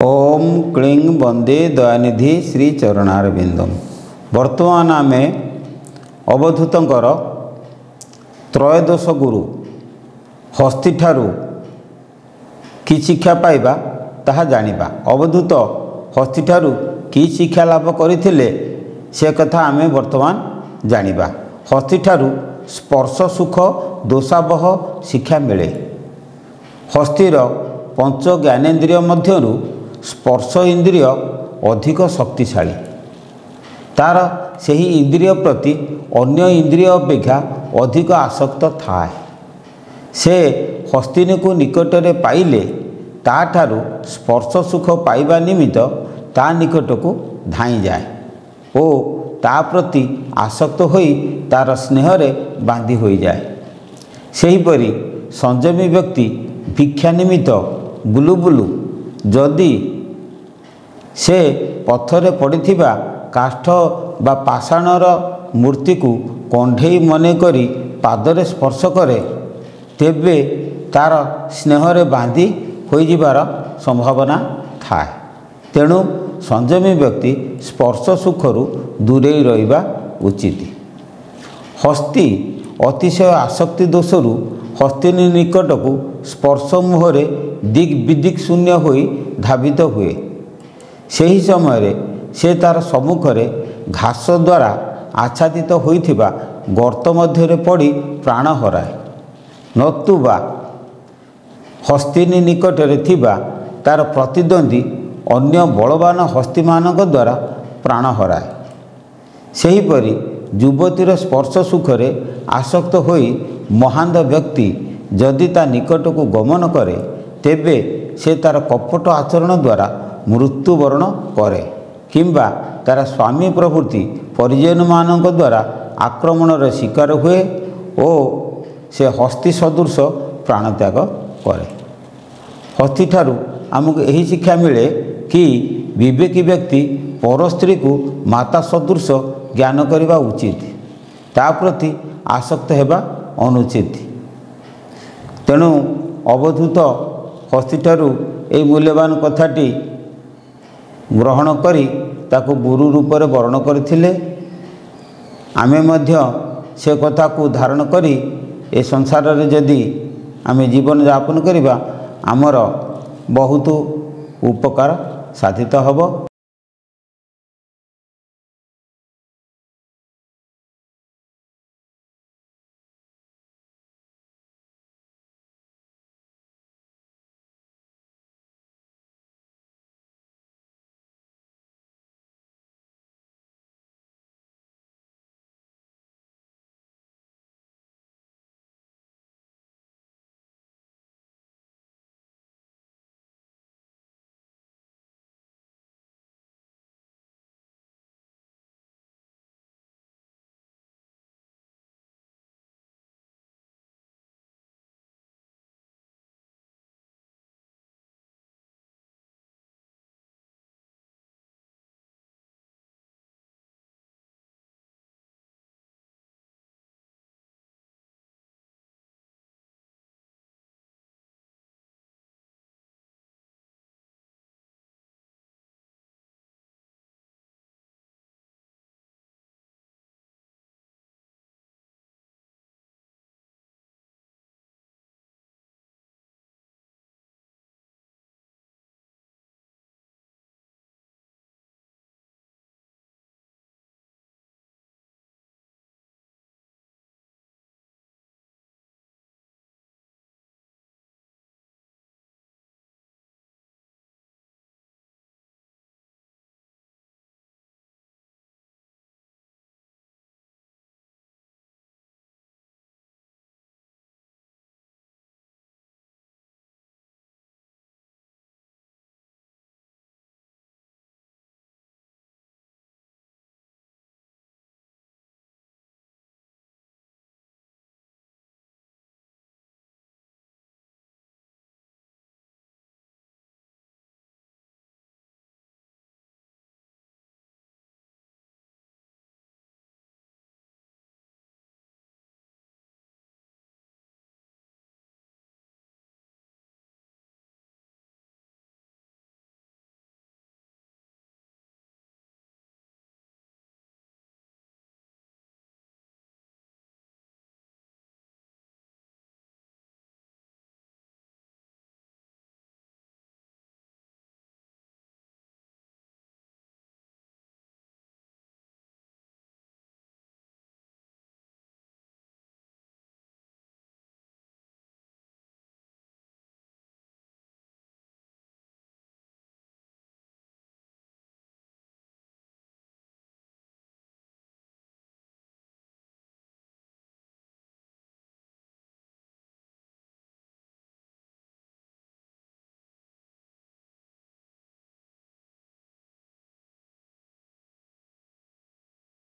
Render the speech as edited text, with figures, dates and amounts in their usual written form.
ओम क्लीं वंदे दयानिधि श्री चरणारविंदम। वर्तमान आम अवधूतर त्रयोदश गुरु हस्ती ठारू कि शिक्षा पाइबा ताहा जानिबा। अवधूत हस्ती ठारू कि शिक्षा लाभ करथिले से कथा आम वर्तमान जानिबा। हस्ती ठारू स्पर्श सुख दोषावह शिक्षा मिले। हस्तीर पंच ज्ञानेन्द्रिय मध्यरु स्पर्श इंद्रिय अधिक शक्तिशाली। तार सही इंद्रिय प्रति अन्य इंद्रिय अपेक्षा अधिक आसक्त थाए। से हस्तिनी को निकटरे पाइले ताठारु स्पर्श सुख पाइबा निमित्त ता निकट को धाई जाए ओ ता प्रति आसक्त होई तार स्नेह रे बांधी होई जाए। सेहीपरि संयमी व्यक्ति भिक्षा निमित्त बुलु बुलु जदि से पथरे पड़िथिबा काष्ठ बा पाषाणर मूर्ति को कंढेई मने करी पादरे स्पर्श करे तेबे तार स्नेह रे बांधी होई जिबार संभावना थाए। तेणु संयमी व्यक्ति स्पर्श सुखरु दूरेई रहिबा उचित। हस्ती अतिशय आसक्ति दोषरु हस्तिनी निकट को स्पर्श मुहरे दिग विदिक शून्य होई धावित हुए। सही समय से तार सम्मुखरे घास द्वारा आच्छादित होइथिबा गर्त मध्यरे पड़ी प्राण हराए। नतुबा हस्तिनी निकटरे थिबा तार प्रतिद्वंदी अन्य बलवान हस्ती मानक द्वारा प्राण हराए। सेहीपरि युवतीर स्पर्श सुखरे आसक्त होई महांत व्यक्ति जदि ता निकट को गमन करे तेबे से तार कपट आचरण द्वारा मृत्युवरण करे किंबा तार स्वामी प्रभृति परिजन मानक द्वारा आक्रमण शिकार हुए ओ से हस्ती सदृश प्राणत्याग करे। हस्ती ठारू आमको यही शिक्षा मिले कि विवेकी व्यक्ति पर स्त्री को माता सदृश ज्ञान करने उचित, ता प्रति आसक्त होगा अनुचित। तेणु अवधूत हस्ती ठारू ए मूल्यवान कथाटी ग्रहण करी ताको गुरु रूप में वर्ण करथिले। आमे मध्य से कथा को धारण करी ए संसार रे जदि आमे जीवन यापन करिबा आमर बहुत उपकार साधित हब।